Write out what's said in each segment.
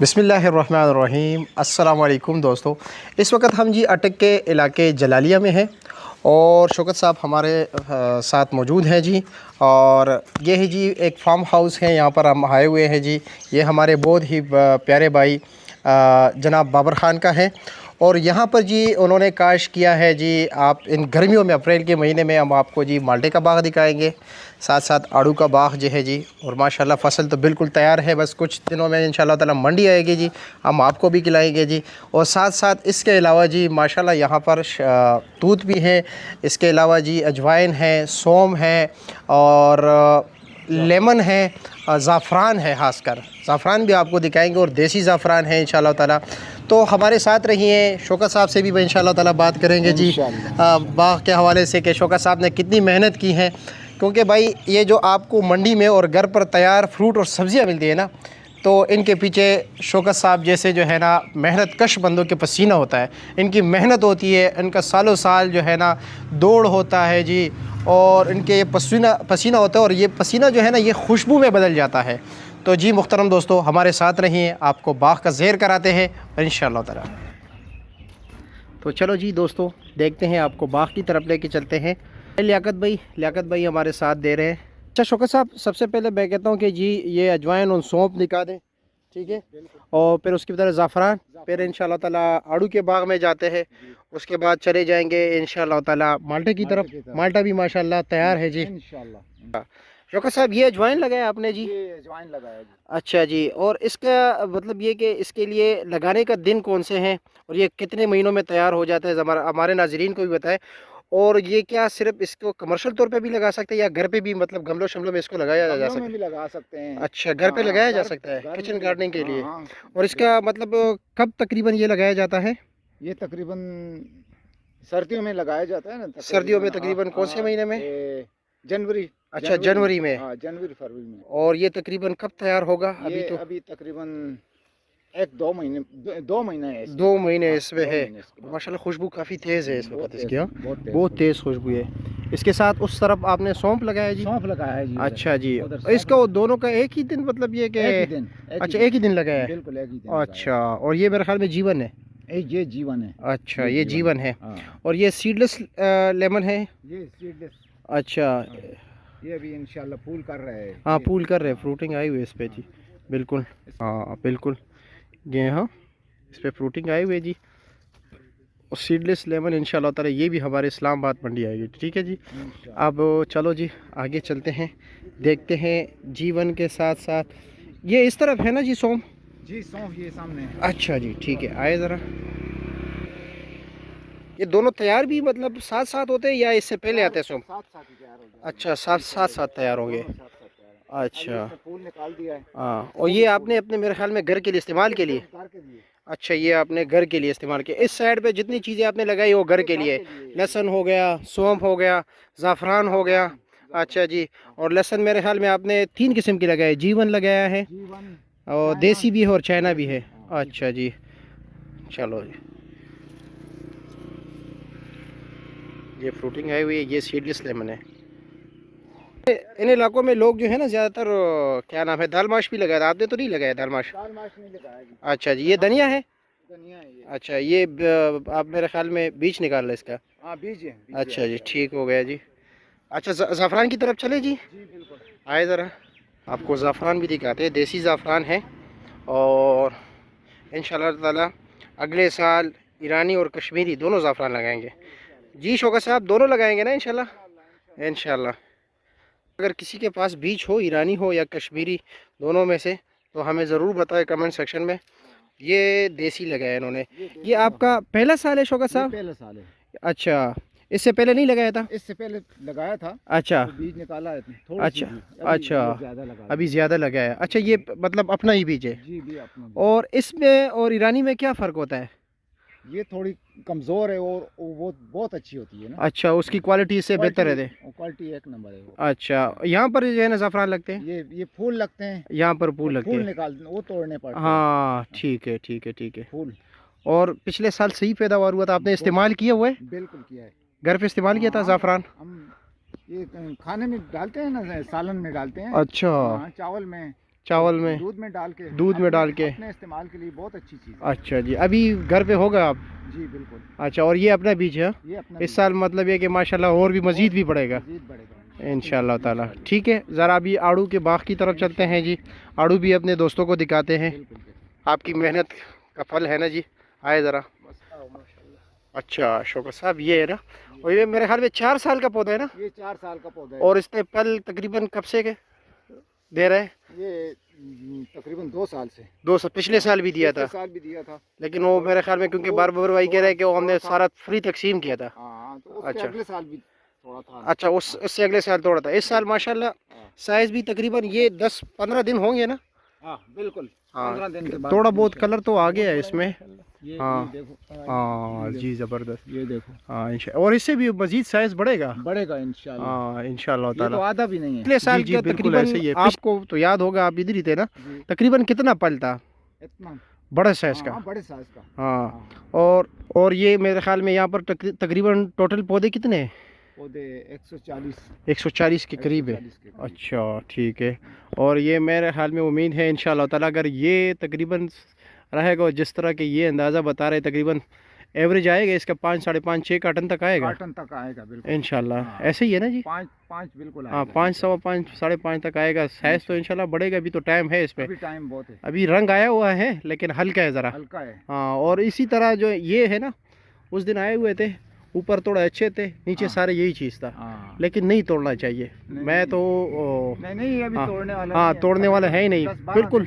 बिस्मिल्लाहिर्रहमानिर्रहीम। अस्सलाम वालेकुम दोस्तों। इस वक्त हम जी अटक के इलाके जलालिया में हैं और शौकत साहब हमारे साथ मौजूद हैं जी। और ये है जी एक फार्म हाउस है, यहाँ पर हम आए हुए हैं जी। ये हमारे बहुत ही प्यारे भाई जनाब बाबर ख़ान का है और यहाँ पर जी उन्होंने काश किया है जी। आप इन गर्मियों में अप्रैल के महीने में हम आपको जी माल्टे का बाग दिखाएंगे, साथ साथ आड़ू का बाग जो है जी। और माशाल्लाह फ़सल तो बिल्कुल तैयार है, बस कुछ दिनों में इंशाल्लाह ताला मंडी आएगी जी, हम आपको भी खिलाएंगे जी। और साथ साथ इसके अलावा जी माशाल्लाह यहाँ पर तूत भी है, इसके अलावा जी अजवाइन है, सौम है और लेमन है, ज़ाफ़रान है। खासकर ज़ाफ़रान भी आपको दिखाएंगे और देसी ज़ाफ़रान है इंशाल्लाह ताला। तो हमारे साथ रहिए। शौकत साहब से भी इंशाल्लाह ताला बात करेंगे जी बाग के हवाले से कि शौकत साहब ने कितनी मेहनत की है। क्योंकि भाई ये जो आपको मंडी में और घर पर तैयार फ्रूट और सब्ज़ियाँ मिलती है ना, तो इनके पीछे शौकत साहब जैसे जो है ना मेहनत कश बंदों के पसीना होता है, इनकी मेहनत होती है, इनका सालों साल जो है ना दौड़ होता है जी। और इनके ये पसीना होता है और ये पसीना जो है ना ये खुशबू में बदल जाता है। तो जी मुहतरम दोस्तों हमारे साथ रहिए, आपको बाग का ज़ेर कराते हैं इंशाअल्लाह ताला। तो चलो जी दोस्तों देखते हैं, आपको बाग की तरफ लेके चलते हैं। लियाकत भाई हमारे साथ दे रहे हैं। अच्छा शौकत साहब, सबसे पहले मैं कहता हूँ कि जी ये अजवाइन और सौंफ निकाल दें, ठीक है। और फिर उसकी तरह ज़ाफ़रान, फिर इंशाल्लाह ताला आड़ू के बाग में जाते हैं। उसके बाद चले जाएंगे इंशाल्लाह ताला माल्टे की तरफ। माल्टा भी माशाल्लाह तैयार है जी इंशाल्लाह। शौकत साहब ये अजवाइन लगाया आपने जी? ये अजवाइन लगाया जी। अच्छा जी। और इसका मतलब ये कि इसके लिए लगाने का दिन कौन से हैं और ये कितने महीनों में तैयार हो जाता है, हमारे नाजरीन को भी बताएं। और ये क्या सिर्फ इसको कमर्शियल तौर पे भी लगा सकते हैं या घर पे भी, मतलब गमलों शमलों में इसको लगाया जा सकता है? में भी लगा सकते हैं। अच्छा, घर पे लगाया जा सकता है किचन गार्डनिंग के लिए। और इसका मतलब कब तकरीबन ये लगाया जाता है? ये तकरीबन सर्दियों में लगाया जाता है ना। सर्दियों में तकरीबन कौन से महीने में? जनवरी। अच्छा जनवरी में। जनवरी फरवरी में। और ये तकरीबन कब तैयार होगा? अभी तकरीबन एक दो महीने है। 2 महीने इसमें है। माशाल्लाह खुशबू काफ़ी तेज़ है इस वक्त इसकी। बहुत तेज़ खुशबू है। इसके साथ उस तरफ आपने सौंफ लगाया जी? सौंफ लगाया है जी। अच्छा जी। इसका वो दोनों का एक ही दिन, मतलब ये कि अच्छा एक ही दिन लगाया है? बिल्कुल एक ही दिन। अच्छा। और ये मेरे ख्याल में जीवन है? ये जीवन है। अच्छा ये जीवन है। और ये सीडलेस लेमन है? ये सीडलेस। अच्छा। ये अभी इंशाल्लाह फूल कर रहे हैं। हाँ फूल कर रहे हैं, फ्रूटिंग आई हुई है इस पे जी। बिल्कुल हाँ बिल्कुल, ये हाँ इस पे फ्रूटिंग आई हुई है जी। और सीडलेस लेमन इंशाल्लाह ताला ये भी हमारे इस्लामाबाद मंडी आएगी, ठीक है जी। अब चलो जी आगे चलते हैं, देखते हैं जीवन के साथ साथ ये इस तरफ है ना जी सौंफ? जी सौंफ ये सामने है। अच्छा जी ठीक है, आए ज़रा। ये दोनों तैयार भी मतलब साथ साथ होते हैं या इससे पहले आते हैं सौंफ? साथ साथ ही तैयार हो जाएगा। अच्छा साथ तैयार होंगे। अच्छा फूल निकाल दिया है। हाँ। और ये आपने अपने मेरे ख्याल में घर के लिए इस्तेमाल के लिए? अच्छा ये आपने घर के लिए इस्तेमाल किया। इस साइड पे जितनी चीज़ें आपने लगाई वो घर के लिए? लहसुन हो गया, सौंफ हो गया, ज़ाफ़रान हो गया। अच्छा जी। और लहसुन मेरे ख्याल में आपने 3 किस्म की लगाई, जीवन लगाया है और देसी भी है और चाइना भी है। अच्छा जी चलो जी। ये फ्रूटिंग आई हुई है, ये सीडलेस लेमन है। इन इलाकों में लोग जो है ना ज़्यादातर क्या नाम है दालमाश भी लगाया था, आपने तो नहीं लगाया दालमाश? दालमाश नहीं लगाया जी। अच्छा जी। ये धनिया है? धनिया है ये। अच्छा ये आप मेरे ख्याल में बीज निकाल रहे इसका? हाँ बीज है। अच्छा जी ठीक हो गया जी। अच्छा ज़ाफ़रान की तरफ चले जी? जी बिल्कुल। आए ज़रा, आपको ज़ाफ़रान भी दिखाते हैं। देसी ज़ाफ़रान है और इंशाल्लाह ताला अगले साल ईरानी और कश्मीरी दोनों ज़ाफ़रान लगाएंगे जी। शौकत साहब दोनों लगाएंगे ना इंशाल्लाह? इंशाल्लाह। अगर किसी के पास बीज हो, ईरानी हो या कश्मीरी, दोनों में से, तो हमें ज़रूर बताएं कमेंट सेक्शन में। ये देसी लगाया इन्होंने। ये आपका पहला साल है शौकत साहब? पहला साल है। अच्छा, इससे पहले नहीं लगाया था? इससे पहले लगाया था। अच्छा तो बीज निकाला है थोड़ी अच्छा सी। अच्छा अभी ज़्यादा लगाया है। अच्छा ये मतलब अपना ही बीज है? जी भी अपना। और इसमें और ईरानी में क्या फ़र्क होता है? ये थोड़ी कमज़ोर है और वो बहुत अच्छी होती है ना। अच्छा उसकी क्वालिटी इससे बेहतर है? क्वालिटी एक नंबर है वो। अच्छा यहाँ पर जो है ना ज़ाफ़रान लगते हैं? ये फूल लगते हैं। यहाँ पर फूल लगते फूल हैं? निकाल वो तोड़ने पड़ते हैं। हाँ ठीक है ठीक है ठीक है। फूल। और पिछले साल सही पैदावार हुआ था, आपने इस्तेमाल किया हुआ है? बिल्कुल किया है। घर पे इस्तेमाल किया था ज़ाफ़रान? हम ये खाने में डालते हैं ना, सालन में डालते हैं। अच्छा चावल में चावल में, दूध में डाल के, अपने इस्तेमाल के लिए बहुत अच्छी चीज़ है। अच्छा जी, अभी घर पे होगा आप? जी बिल्कुल। अच्छा, और ये अपना बीज है? ये अपना इस साल मतलब ये कि माशाल्लाह और भी मज़ीद भी बढ़ेगा इंशाल्लाह ताला। ठीक है, ज़रा अभी आड़ू के बाग की तरफ चलते हैं जी। आड़ू भी अपने दोस्तों को दिखाते हैं। आपकी मेहनत का फल है ना जी। आए ज़रा। अच्छा शौकत साहब, ये है ना, और ये मेरे ख्याल में 4 साल का पौधा है ना? ये 4 साल का पौधा है। और इसने फल तकरीबन कब से के दे रहे हैं? ये तकरीबन 2 साल से। 2 साल, पिछले साल भी दिया था? साल भी दिया था, लेकिन वो मेरे ख्याल में क्योंकि बार बार भाई कह रहे हैं कि वो हमने सारा फ्री तकसीम किया था। तो उसके अच्छा, अगले साल भी थोड़ा था। अच्छा, उससे अगले साल तोड़ा था। इस साल माशाल्लाह साइज भी तकरीबन ये 10-15 दिन होंगे ना? बिल्कुल। हाँ, 15 दिन के बाद थोड़ा बहुत कलर तो आ गया है इसमें। ये देखो। हाँ जी, ज़बरदस्त। ये देखो। हाँ इंशाल्लाह, और इससे भी मजीद साइज बढ़ेगा इंशाल्लाह। हाँ इंशाल्लाह ये ताला। तो आधा भी नहीं है। पिछले साल जी, का बिल्कुल तकरीबन ऐसे ही है। आपको तो याद होगा, आप इधर ही थे ना, तकरीबन कितना पल था? इतना बड़े साइज का। बड़े साइज का। हाँ, और ये मेरे ख्याल में यहाँ पर तकरीबन टोटल पौधे कितने हैं? पौधे 140 के करीब है। अच्छा ठीक है। और ये मेरे ख्याल में उम्मीद है इंशाल्लाह ताला अगर ये तकरीबन रहेगा और जिस तरह के ये अंदाज़ा बता रहे तकरीबन एवरेज आएगा इसका 5, 5.5, 6 कार्टन तक आएगा बिल्कुल इंशाल्लाह। ऐसे ही है ना जी? 5 बिल्कुल। हाँ, 5, 5.25, 5.5 तक आएगा। साइज तो इंशाल्लाह बढ़ेगा, अभी तो टाइम है इस पे। टाइम बहुत है। अभी रंग आया हुआ है लेकिन हल्का है ज़रा। हल्का है। हाँ, और इसी तरह जो ये है ना, उस दिन आए हुए थे, ऊपर थोड़ा अच्छे थे, नीचे सारे यही चीज़ था। लेकिन नहीं तोड़ना चाहिए। मैं तो नहीं अभी तोड़ने वाला। हाँ, तोड़ने वाला है ही नहीं। बिल्कुल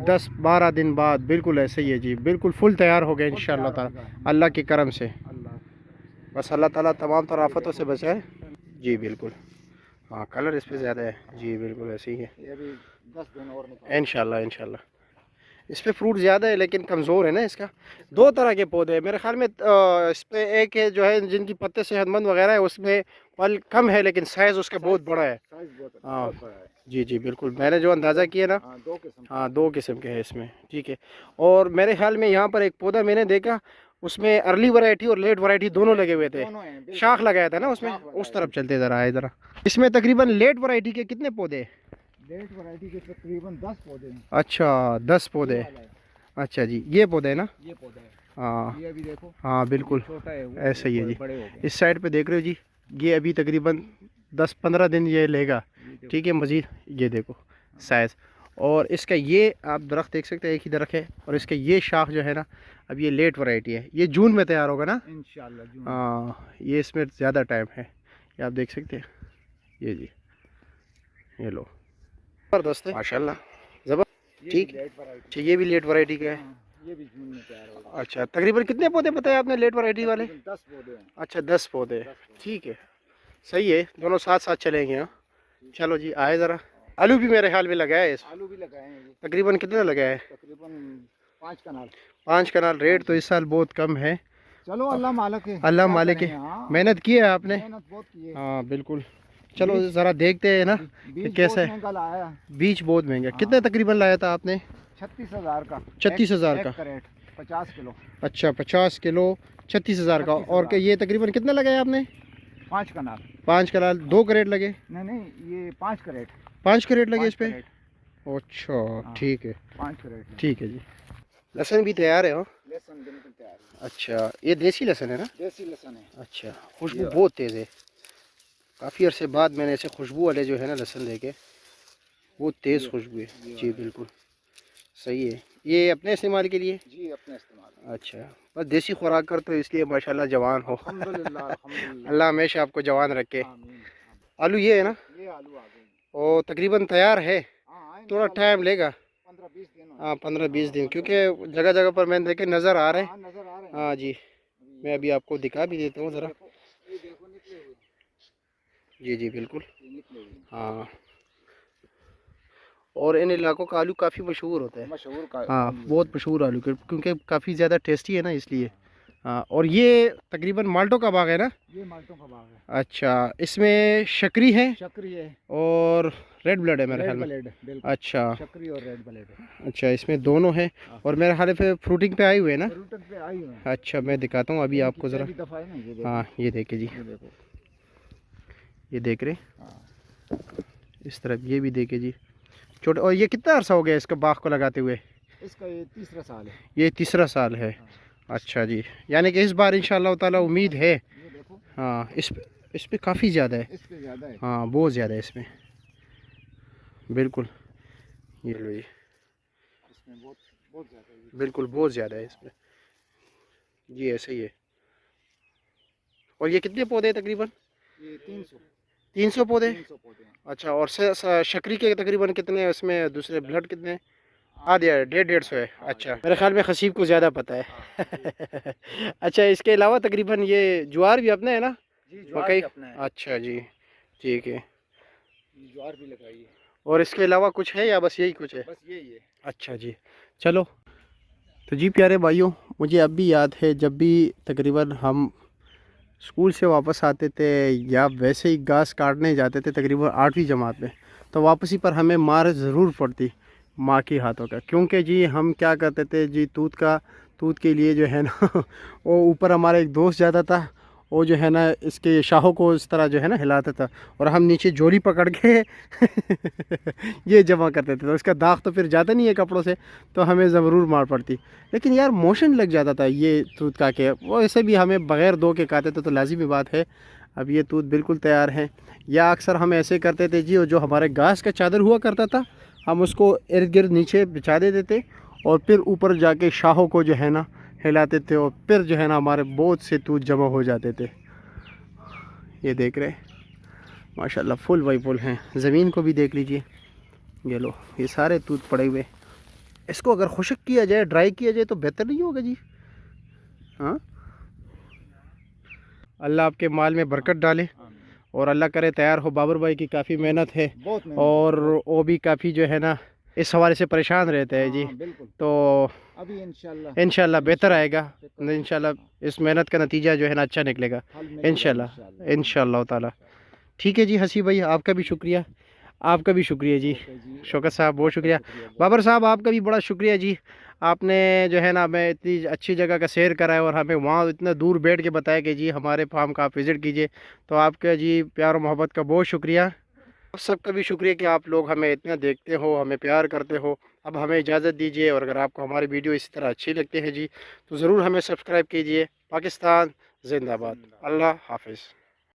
10-12 दिन बाद बिल्कुल ऐसे ही है जी। बिल्कुल फुल तैयार हो गया इंशाल्लाह ताला अल्लाह के करम से। बस अल्लाह ताला तमाम तरह आफतों से बचाए जी। बिल्कुल हाँ, कलर इस पे ज़्यादा है जी। बिल्कुल ऐसे ही है। ये अभी 10 दिन और इंशाल्लाह। इस पे फ्रूट ज़्यादा है लेकिन कमज़ोर है ना। इसका 2 तरह के पौधे हैं मेरे ख्याल में। इस पे एक है जो है जिनकी पत्ते सेहतमंद वगैरह है, उसमें फल कम है लेकिन साइज़ उसका बहुत बड़ा है। हाँ जी बिल्कुल, मैंने जो अंदाज़ा किया ना, हाँ 2 किस्म के हैं इसमें। ठीक है, और मेरे ख्याल में यहाँ पर एक पौधा मैंने देखा, उसमें अर्ली वैरायटी और लेट वैरायटी दोनों लगे हुए थे। शाख लगाया था ना उसमें। उस तरफ चलते ज़रा आए ज़रा। इसमें तकरीबन लेट वैरायटी के कितने पौधे हैं? लेट वैरायटी के तकरीबन 10 पौधे हैं। अच्छा 10 पौधे। अच्छा जी, ये पौधे है ना? ये पौधा है। हाँ, ये अभी देखो। हाँ बिल्कुल छोटा है, ऐसा ही है जी। इस साइड पे देख रहे हो जी, ये अभी तकरीबन 10-15 दिन ये लेगा। ठीक है, मज़ीद ये देखो साइज़। और इसका ये आप दरख्त देख सकते हैं, एक ही दरख्त है, और इसका ये शाख जो है ना, अब ये लेट वैरायटी है। ये जून में तैयार होगा ना इंशाल्लाह। हाँ, ये इसमें ज़्यादा टाइम है। ये आप देख सकते हैं, ये जी, ये लो ज़बरदस्त है माशाल्लाह। ठीक है, अच्छा ये भी लेट वैरायटी का है। ये भी जून में तैयार होगा। अच्छा, तकरीबन कितने पौधे बताए आपने लेट वैरायटी वाले? 10 पौधे हैं। अच्छा 10 पौधे। ठीक है, सही है, दोनों साथ साथ चलेंगे। हाँ चलो जी, आए ज़रा। आलू भी मेरे ख्याल में लगाया है। आलू भी लगाए हैं। तकरीबन कितना लगाया है? तकरीबन 5 कनाल। 5 कनाल। रेट तो इस साल बहुत कम है। चलो अल्लाह मालिक है। अल्लाह मालिक है। मेहनत की है आपने। मेहनत बहुत की है। हाँ बिल्कुल। चलो ज़रा देखते हैं ना कि कैसे है। बीज बहुत महंगा। कितने तकरीबन लाया था आपने? 36,000 का। 36,000 का। 50 किलो। अच्छा 50 किलो 36,000 का। और ये तकरीबन कितना लगाया आपने? 5 कनाल। 5 कनाल 2 करेट लगे? नहीं, ये 5 करेट। 5 करेट लगे इस पे? अच्छा ठीक है, 5 करेट। ठीक है जी। लहसुन भी तैयार है? लहसुन बिल्कुल तैयार है। अच्छा, ये देसी लहसुन है ना? देसी लहसुन है। अच्छा, खुशबू बहुत तेज़ है। काफ़ी अरसे बाद मैंने ऐसे खुशबू वाले जो है ना लहसुन देखे, बहुत तेज़ खुशबू है जी। बिल्कुल सही है। ये अपने इस्तेमाल के लिए? जी अपने इस्तेमाल। अच्छा, बस देसी खुराक करते हो इसलिए माशाल्लाह जवान हो। अल्लाह हमेशा आपको जवान रखे। आलू ये है ना? ये आलू आ गए और तकरीबन तैयार है। थोड़ा टाइम लेगा, 15-20 दिन। हाँ 15-20 दिन, क्योंकि जगह जगह पर मैंने देखे नज़र आ रहे हैं। हाँ जी, मैं अभी आपको दिखा भी देता हूँ ज़रा। जी बिल्कुल हाँ। और इन इलाकों का आलू काफ़ी मशहूर होता है। हाँ बहुत मशहूर आलू, क्योंकि काफ़ी ज़्यादा टेस्टी है ना इसलिए। हाँ, और ये तकरीबन माल्टों का बाग है ना? ये माल्टों का बाग है। अच्छा, इसमें शकरी है और रेड ब्लड है मेरे ख्याल में। अच्छा, शकरी और रेड ब्लड है। अच्छा, इसमें दोनों है। और मेरे ख्याल पे फ्रूटिंग पे आई हुए है ना? फ्रूटिंग पे आई हुए हैं। अच्छा, मैं दिखाता हूँ अभी आपको ज़रा। हाँ ये देखे जी, ये देख रहे इस तरफ, ये भी देखे जी, छोटे। और ये कितना अरसा हो गया इसका बाग को लगाते हुए? इसका ये तीसरा साल है। ये तीसरा साल है। हाँ। अच्छा जी, यानी कि इस बार इंशाअल्लाह ताला उम्मीद है। ये देखो, हाँ, इस पे काफ़ी ज़्यादा है। इस पे ज़्यादा है। हाँ, बहुत ज़्यादा है इसमें, बिल्कुल। ये लो जी, इसमें बहुत बहुत ज़्यादा है ये। बिल्कुल बहुत ज़्यादा है इसमें। जी ऐसे ही है। और ये कितने पौधे हैं तकरीबन? ये 300 300 पौधे? 300 पौधे हैं। अच्छा, और शक्री के तकरीबन कितने हैं उसमें, दूसरे ब्लड कितने हैं? आधे है, 150 है। अच्छा, मेरे ख्याल में खसीब को ज़्यादा पता है। अच्छा, इसके अलावा तकरीबन ये ज्वार भी अपना है ना? जी, ज्वार मकई? भी अपना है। अच्छा जी, ठीक है। ये ज्वार भी लगाई है। और इसके अलावा कुछ है या बस यही कुछ है? बस यही है। अच्छा जी, चलो। तो जी प्यारे भाइयों, मुझे अब भी याद है जब भी तकरीबन हम स्कूल से वापस आते थे या वैसे ही घास काटने जाते थे तकरीबन 8वीं जमात में, तो वापसी पर हमें मार ज़रूर पड़ती माँ के हाथों का। क्योंकि जी हम क्या करते थे जी, तूत के लिए जो है ना वो ऊपर हमारा एक दोस्त जाता था, वो जो है ना इसके शाहों को इस तरह जो है ना हिलाता था, और हम नीचे झोली पकड़ के ये जमा करते थे। तो इसका दाग तो फिर जाता नहीं है कपड़ों से, तो हमें ज़रूर मार पड़ती। लेकिन यार मोशन लग जाता था ये तूत का के, वो ऐसे भी हमें बग़ैर धो के खाते थे, तो लाजिमी बात है अब ये तूत बिल्कुल तैयार है। या अक्सर हम ऐसे करते थे जी, जो हमारे घास का चादर हुआ करता था, हम उसको इर्द गिर्द नीचे बिछा देते थे, और फिर ऊपर जाके शाहों को जो है ना हिलाते थे, और फिर जो है ना हमारे बहुत से तूत जमा हो जाते थे। ये देख रहे माशाल्लाह फुल बाई फुल हैं। ज़मीन को भी देख लीजिए, ये लो, ये सारे तूत पड़े हुए। इसको अगर खुश्क किया जाए, ड्राई किया जाए, तो बेहतर नहीं होगा जी? हाँ, अल्लाह आपके माल में बरकत डाले, और अल्लाह करे तैयार हो। बाबर भाई की काफ़ी मेहनत है, बहुत मेहनत और है। वो भी काफ़ी जो है ना इस हवाले से परेशान रहते हैं जी। हाँ, बिल्कुल। तो अभी इंशाल्लाह बेहतर आएगा, इंशाल्लाह इस मेहनत का नतीजा जो है ना अच्छा निकलेगा इंशाल्लाह, इंशाल्लाह ताला। ठीक है जी हसी भाई, आपका भी शुक्रिया, आपका भी शुक्रिया जी। शौकत साहब बहुत शुक्रिया। बाबर साहब आपका भी बड़ा शुक्रिया जी, आपने जो है ना हमें इतनी अच्छी जगह का सैर कराया, और हमें वहाँ इतना दूर बैठ के बताया कि जी हमारे फार्म का आप विज़िट कीजिए। तो आपका जी प्यार और मोहब्बत का बहुत शुक्रिया। आप सबका भी शुक्रिया कि आप लोग हमें इतना देखते हो, हमें प्यार करते हो। अब हमें इजाज़त दीजिए, और अगर आपको हमारी वीडियो इसी तरह अच्छी लगती है जी, तो ज़रूर हमें सब्सक्राइब कीजिए। पाकिस्तान जिंदाबाद। अल्लाह हाफिज़।